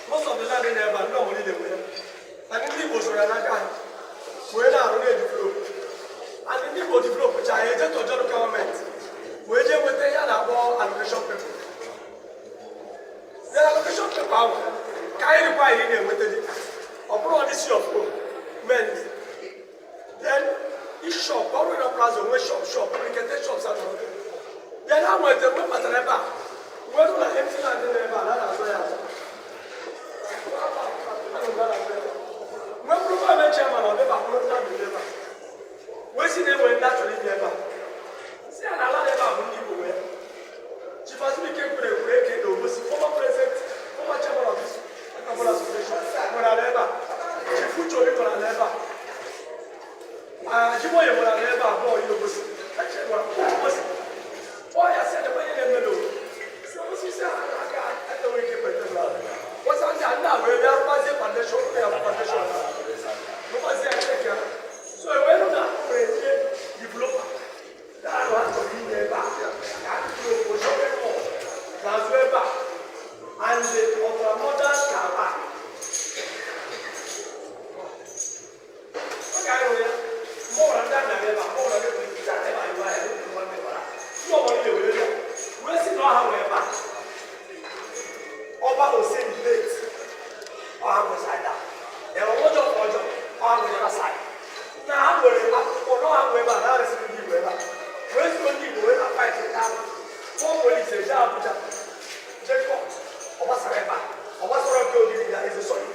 Most of the land in there, but no money they win. And in the bush, we're not going. We're not ready to develop. And in the bush, develop, which I agent to the government. We're just with the Yanabo allocation people. The allocation people, can you buy in there with it? Abroad this shop, men. Then this shop, borrowing a plaza, we shop, we can take shops out of it. Then I went to the Matanaba. Where do I empty land in there? When Prime Chairman of the Bakulan, where see them when naturally never. See, and I love about people where she first became a break, was former president, former chairman of this association. When I never, she put your name on a never. Jiboy, when I never, boy, you was actually was. Why I said the way in the middle. So she said, I got the wicked with the love. What's on the other way? They are passing on the show. They are on the show. So I went on developer. That was to be there back. And the other modern car. Okay, more than that, more than that. Nobody will. We're still not however. Ọba ò sí debate ọha nwere side a ẹ̀rọ ọjọ́ ọjọ́ ọha nwere ọha side na ha nwere akwụkwọ n'ọha nwere ebe a na arịsị ndị Igbo ebe a wee soro ndị Igbo wee na fight ndị ahụ fụọ polisi eje Abuja jekọ ọgbasara ebe a ọgbasara nke ogidi ya eze sọrọ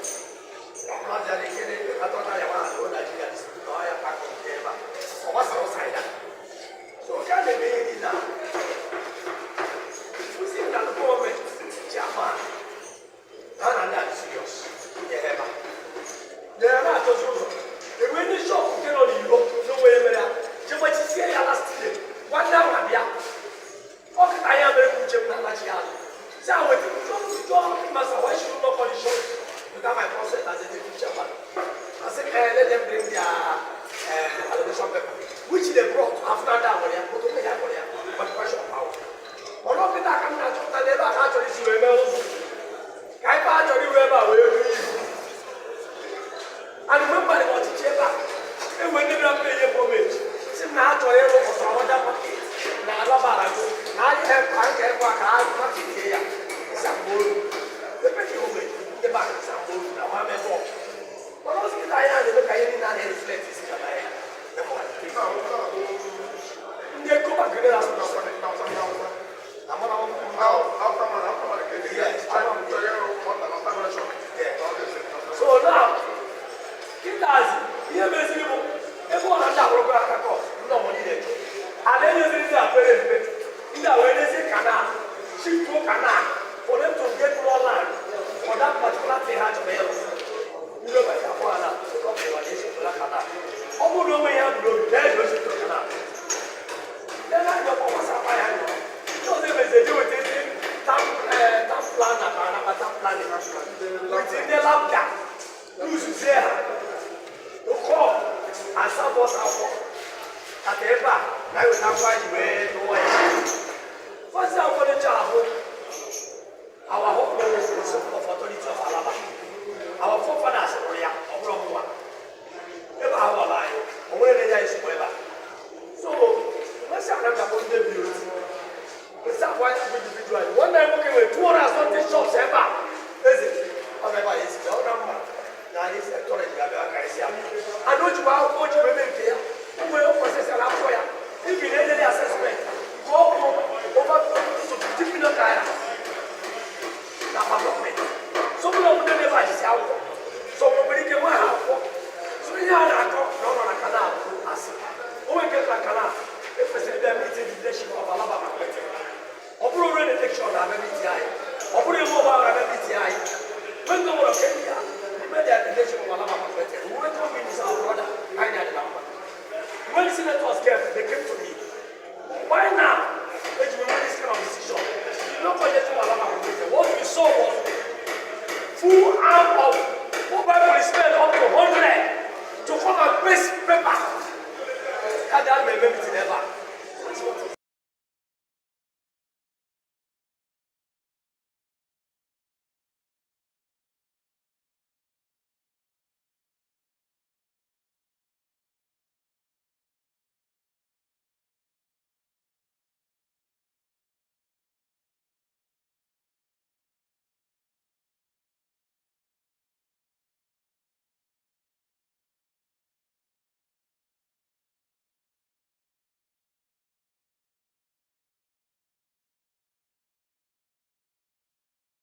ọkụrazịa na ekele atọta ya nwaanyị o Naijiria na ọya pakọ nke ebe a ọgbasara side a so oke a na-eme ihe niile a kwụsị na gọọmenti Japan. And I'm serious. They are not just over. The winning shop cannot be no way there. Just what you see last year. One now, Abia. Okay, I am very good. So I went to John Master. Why should not call the shop? Without my process as a teacher. I said, let them bring their allocation paper, which they brought after that. When they put on the but pressure power. One of the time, I never actually see a I actually remember where we live. And remember what you came back. And when they don't pay your homage, see now to a for some other market. Now, now you have market here. Some more. The petty homage, the back of some more. Now I'm a walk. But also, I am the look I didn't have any reflects in the air. The point. They go back to the last one. Yes, so now, it does. Here, basically, everyone has a program. No money there. And then you see that very in the way they say canal, ship to canal, for them to get more land for that particular thing had to be able. You know, by the one, okay, what is it? Canal. Almost no way out to there, you should canal. Then I know what's up. So they may do it. That plan, within the lab gap, who's there? To call and support our work. At the end, I will not find where to wait. First, for the job, our hope is the authority of Alaba. Our forefathers of Roma. Never our life, or where they are is forever. So, let's have a good view. It's not white individual. One day working with 200 something shops ever. Is it? However, it's the other number. Now it's a torrent. I know you are what you remember here. Who will process an employer? If you need any assessment,